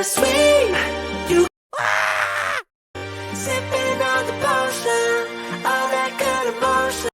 bittersweet. You sipping on the potion, all that good emotion.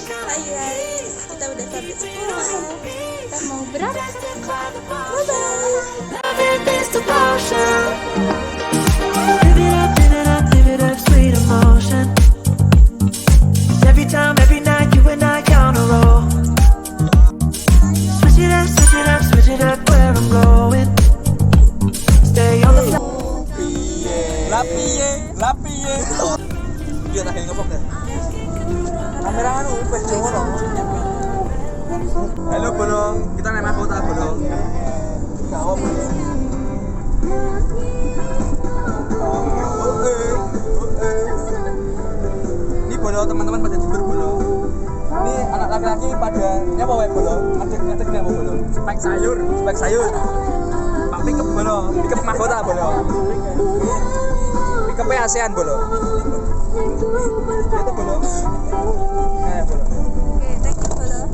Hai guys, kita udah sampai sekolah. Kita mau berangkat. Loving is the potion. Live it up, live it up, live it up, sweet emotion. Every time, every night, you and I on a roll. Switch it up, switch it up, switch it up, where I'm going. Stay on the floor. Lapiye. Dia tak ngomong deh. Kamera anu pencet ngono. Halo bolong, kita naik kota bolong. Jawab. Ini bolong teman-teman pada tidur bolong. Ini anak laki-laki pada nyapa wae bolong. Adek-adek nyapa bolong. Spek sayur. Pikep bolong, pikep mahkota bolong. Pikep ASEAN bolong. Itu bolong. Bolong. Oke, thank you Hallo.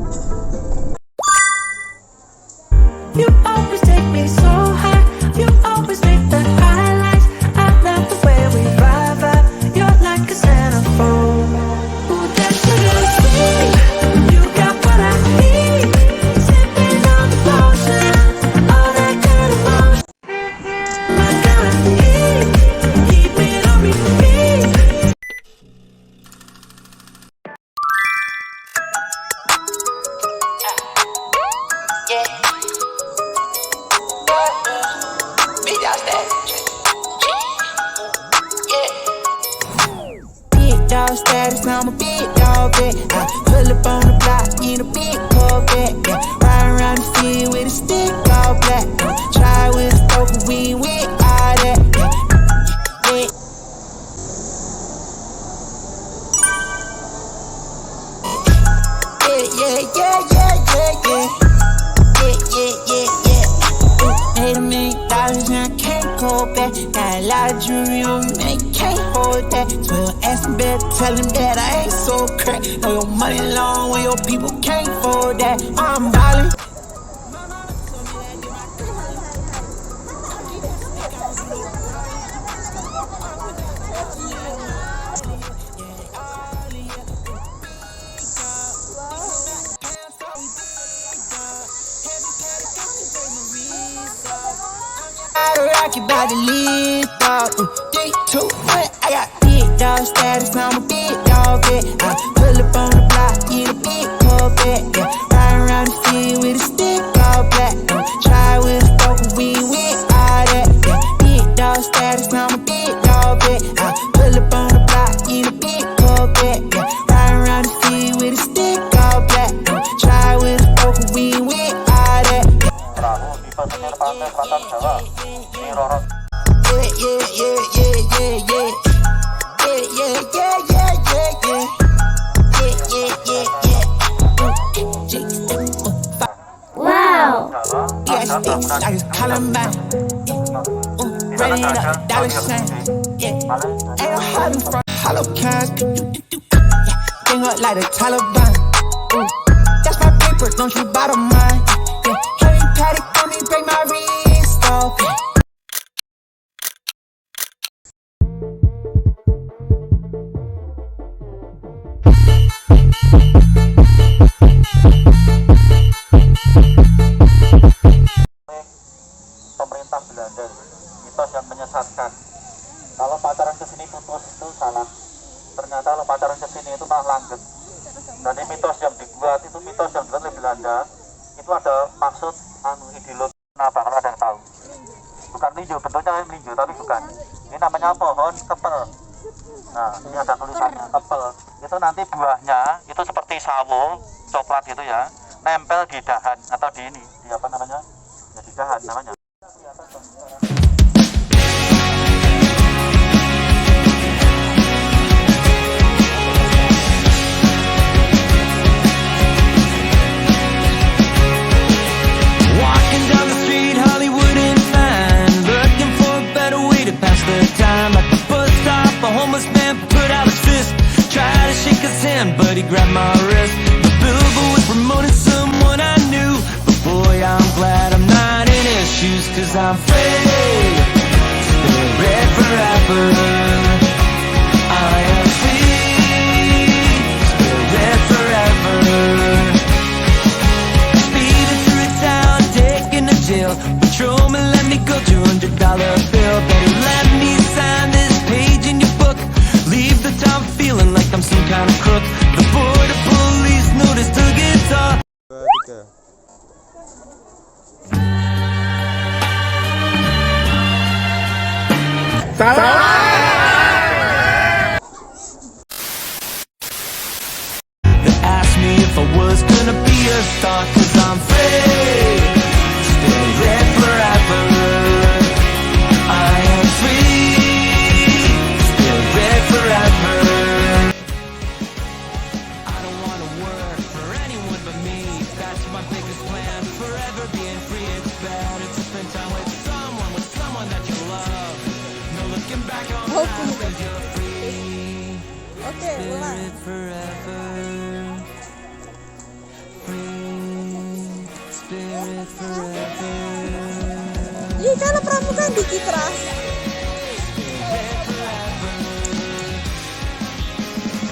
You always take me so high. You always make the highlights. I love the way we vibe. You're like a centerfold. Ooh, that's bittersweet. You got what I need. Sipping on the potion, all that good emotion. I gotta eat, keep it on repeat. Big dog status, I'm a big dog vet. I pull up on the block in a big Corvette. Yeah. Ride around the field with a stick all black. Try with a scope, but we ain't with all that. Yeah. Paid $1 million and I can't go back. Got a lot of jewelry on me, man, you can't hold that. So ask him better, tell him that I ain't so crack. Know your money long when your people can't afford that. I'm ballin'. Rock your body, lead dog. 3, 2, 1. I got big dog status, I'm a big dog vet. I pull up on the block in a big Corvette. Yeah. Ride around the field with a stick all black. Try with a scope, but we ain't with all that. Yeah. Big dog status, I'm a big dog vet. I pull up on the block in a big Corvette. Yeah. Ride around the field with a stick all black. Try with a scope, but we ain't with all that. Pesisir pantai selatan Jawa, Mirorot. Wow. I just call him back. Ready up, dollar sign. Yeah, ain't no hiding from hollow cash. Bring up like the Taliban. That's my paper, don't you bother mine. Yeah, heavy paddock on me, break my wrist off. Pemerintah Belanda, mitos yang menyesatkan. Kalau pacaran kesini putus itu salah. Ternyata kalau pacaran kesini itu malah langgeng. Dan ini mitos yang dibuat oleh Belanda. Itu ada maksud ideologi. Kenapa? Kalau ada yang tahu. Bukan melinjo, bentuknya melinjo tapi bukan. Ini namanya pohon kepel. Nah, ini ada tulisannya kepel. Itu nanti buahnya itu seperti sawo, coklat gitu ya, nempel di dahan atau di ini, di apa namanya? Ya di dahan namanya. Walking down the street, Hollywood and fine, looking for a better way to pass the time. At the bus stop, a homeless man put out his fist, tried to shake his hand, but he grabbed my wrist. The billboard was promoting someone I knew, but boy, I'm glad I'm not in it. shoes, cause I'm free. Spirit forever. I am free. Spirit forever. Speeding through town, taking a chill. Patrolman, let me go $200 bill. Better let me sign this page in your book. Leave the town feeling like I'm some kind of crook. The border police notice the guitar. 2, 3. They asked me if I was gonna be a star, cause I'm free. Spirit forever. I am free. Spirit forever. I don't wanna work for anyone but me. That's my biggest plan. Forever being free, it's better to spend time with someone that you love. No looking back on life, cause you're free. Oke, ulang. Spirit forever. Free. Spirit forever. Ih, kalau pramuka di Citra.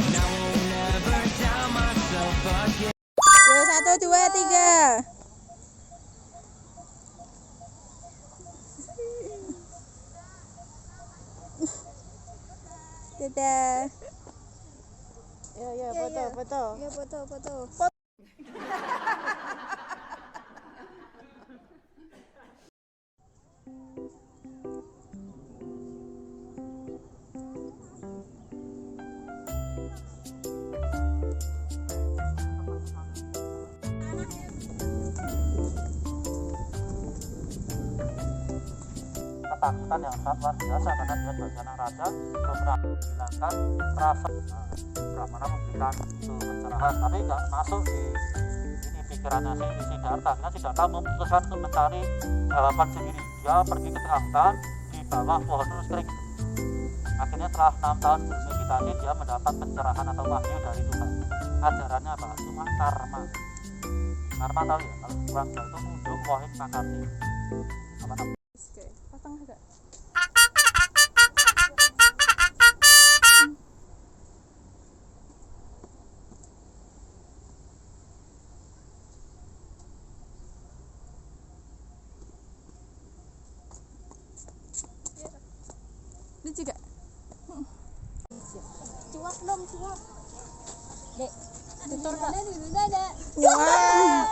Now I'll never doubt myself again. Yo, 1, 2, 3. Dadah. Ya, foto. Ya, foto. Ketakutan yang sangat luar biasa karena dia sebagai anak raja beberapa menghilangkan rasa prambanan memberikan itu pencerahan, tapi nggak masuk di ini pikirannya si Siddhartha. Akhirnya Siddhartha memutuskan untuk mencari jawaban sendiri. Dia pergi ke tengah hutan di bawah pohon terus kering. Akhirnya setelah 6 tahun bermeditasi dia mendapat pencerahan atau wahyu dari Tuhan. Ajarannya apa? Cuma karma. Karma tahu ya, kalau kurang itu unduk wohin makati. Apa namanya? Oke, potong agak. Ini juga. Cuak dong, cuak. Dek, tutur kak. Wah.